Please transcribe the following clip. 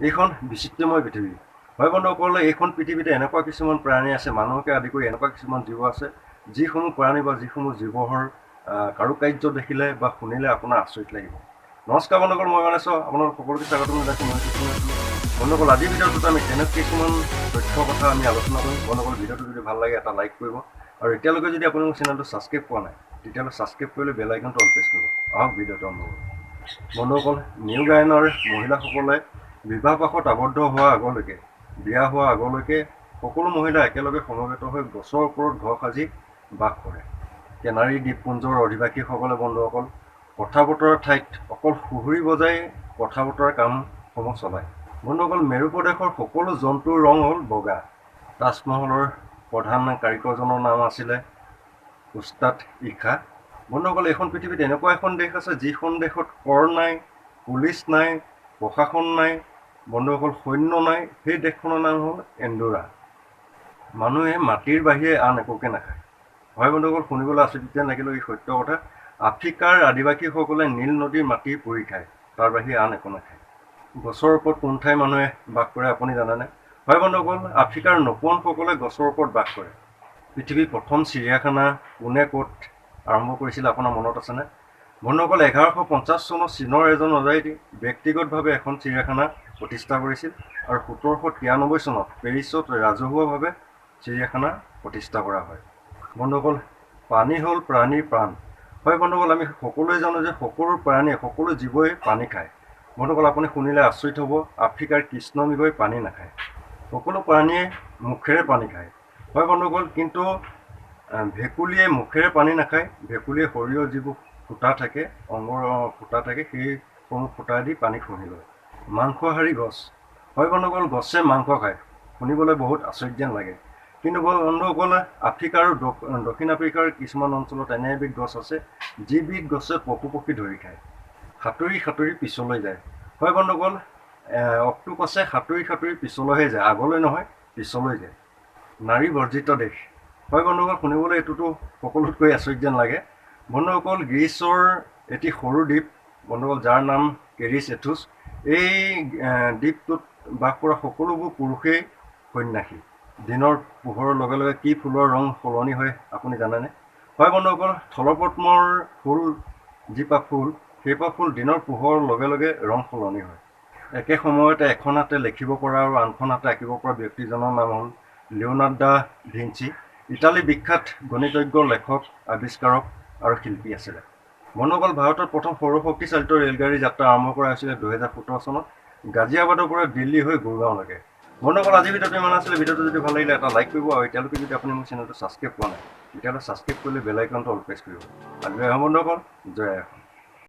এইখন বিচিত্ৰময় পৃথিৱী। হয় বন্ধুসকল, এইখন পৃথিৱীতে এনেকুৱা কিছুমান প্ৰাণী আছে, মানুহকে আদি কৰি এনেকুৱা কিছুমান জীৱ আছে, যিসমূহ প্ৰাণী বা যিসমূহ জীৱৰ কাৰুকাৰ্য দেখিলে বা শুনিলে আপোনাৰ আচৰিত লাগিব। নমস্কাৰ বন্ধুসকল, মই মানেশ, আপোনালোক সকলোকে স্বাগতম জনাইছোঁ। বন্ধুসকল, আজিৰ ভিডিঅ'টোত আমি তেনে কিছুমান তথ্যৰ কথা আমি আলোচনা কৰিম। বন্ধুসকল, ভিডিঅ'টো যদি ভাল লাগে এটা লাইক কৰিব, আৰু এতিয়ালৈকে যদি আপুনি মোৰ চেনেলটো ছাবস্ক্ৰাইব কৰা নাই তেতিয়াহ'লে ছাবস্ক্ৰাইব কৰিলে বেল আইকনটো অন প্ৰেছ কৰিব। আহক ভিডিঅ'টো আৰম্ভ কৰোঁ। বন্ধুসকল, নিউ গায়নৰ মহিলাসকলে বিবাহপাশত আবদ্ধ হোৱাৰ আগলৈকে, বিয়া হোৱাৰ আগলৈকে সকলো মহিলা একেলগে সমবেত হৈ গছৰ ওপৰত ঘৰ সাজি বাস কৰে। কেনাৰী দ্বীপপুঞ্জৰ অধিবাসীসকলে বন্ধুসকল কথা বতৰাৰ ঠাইত অকল সুহুৰি বজাই কথা বতৰাৰ কামসমূহ চলায়। বন্ধুসকল, মেৰু প্ৰদেশৰ সকলো জন্তুৰ ৰং হ'ল বগা। তাজমহলৰ প্ৰধান কাৰিকৰজনৰ নাম আছিলে উস্তাদ ইশা। বন্ধুসকল, এইখন পৃথিৱীত এনেকুৱা এখন দেশ আছে যিখন দেশত কৰ নাই, পুলিচ নাই, প্ৰশাসন নাই, বন্ধুসকল সৈন্য নাই। সেই দেশখনৰ নাম হ'ল এণ্ডোৰা। মানুহে মাটিৰ বাহিৰে আন একোকে নাখায়। হয় বন্ধুসকল, শুনিবলৈ আচৰিত লাগিলেও এই সত্য কথা। আফ্ৰিকাৰ আদিবাসীসকলে নীল নদীৰ মাটি পুৰি খায়, তাৰ বাহিৰে আন একো নাখায়। গছৰ ওপৰত কোন ঠাই মানুহে বাস কৰে আপুনি জানেনে? হয় বন্ধুসকল, আফ্ৰিকাৰ নপুৱনসকলে গছৰ ওপৰত বাস কৰে। পৃথিৱীৰ প্ৰথম চিৰিয়াখানা কোনে ক'ত আৰম্ভ কৰিছিলে আপোনাৰ মনত আছেনে? বন্ধুসকল, 1150 চনত চীনৰ এজন ৰজাই ব্যক্তিগতভাৱে এখন চিৰিয়াখানা প্ৰতিষ্ঠা কৰিছিল, আৰু 1793 চনত পেৰিছত ৰাজহুৱাভাৱে চিৰিয়াখানা প্ৰতিষ্ঠা কৰা হয়। বন্ধুসকল, পানী হ'ল প্ৰাণীৰ প্ৰাণ। হয় বন্ধুসকল, আমি সকলোৱে জানো যে সকলো প্ৰাণীয়ে, সকলো জীৱই পানী খায়। বন্ধুসকল, আপুনি শুনিলে আচৰিত হ'ব, আফ্ৰিকাৰ কৃষ্ণমৃগই পানী নাখায়। সকলো প্ৰাণীয়ে মুখেৰে পানী খায়। হয় বন্ধুসকল, কিন্তু ভেকুলীয়ে মুখেৰে পানী নাখায়। ভেকুলীয়ে শৰীৰৰ যিবোৰ ফুটা থাকে, অংগৰ ফুটা থাকে, সেইসমূহ ফুটা দি পানী শুহি লয়। মাংসহাৰী গছ। হয় বন্ধুসকল, গছে মাংস খায়। শুনিবলৈ বহুত আচৰিত যেন লাগে, কিন্তু বন্ধুসকল আফ্ৰিকা আৰু দক্ষিণ আফ্ৰিকাৰ কিছুমান অঞ্চলত এনে এবিধ গছ আছে যিবিধ গছে পশু পক্ষী ধৰি খায়। সাঁতুৰি সাঁতুৰি পিছলৈ যায়। হয় বন্ধুসকল, অক্টোপাছে সাঁতুৰি সাঁতুৰি পিছলৈহে যায়, আগলৈ নহয়, পিছলৈ যায়। নাৰী বৰ্জিত দেশ। হয় বন্ধুসকল, শুনিবলৈ এইটোতো সকলোতকৈ আচৰিত যেন লাগে। বন্ধুসকল, গ্ৰীচৰ এটি সৰু দ্বীপ বন্ধুসকল, যাৰ নাম কেৰিছ এথোছ। এই দ্বীপটোত বাস কৰা সকলোবোৰ পুৰুষেই সন্যাসী। দিনৰ পোহৰৰ লগে লগে কি ফুলৰ ৰং সলনি হয় আপুনি জানেনে? হয় বন্ধুসকল, থলপদ্মৰ ফুল যিপাহ ফুল, সেইপাহ ফুল দিনৰ পোহৰৰ লগে লগে ৰং সলনি হয়। একে সময়তে এখন হাতে লিখিব পৰা আৰু আনখন হাতে আঁকিব পৰা ব্যক্তিজনৰ নাম হ'ল লিওনাৰ্ডো দা ভিঞ্চি। ইটালীৰ বিখ্যাত গণিতজ্ঞ, লেখক, আৱিষ্কাৰক আৰু শিল্পী আছিলে। বন্ধুসকল, ভাৰতত প্ৰথম সৌৰশক্তি চালিত ৰেলগাড়ী যাত্ৰা আৰম্ভ কৰা হৈছিলে 2017 চনত, গাজিয়াবাদৰ পৰা দিল্লী হৈ গুৰগাঁৱলৈকে। বন্ধুসকল, আজি ভিডিঅ'টো ইমান আছিলে। ভিডিঅ'টো যদি ভাল লাগিলে এটা লাইক কৰিব, আৰু এতিয়ালৈকে যদি আপুনি মোৰ চেনেলটো ছাবস্ক্ৰাইব কৰা নাই তেতিয়াহ'লে ছাবস্ক্ৰাইব কৰিলে বেল আইকনটো অল প্ৰেছ কৰিব। আজি বন্ধুসকল, জয় অসম।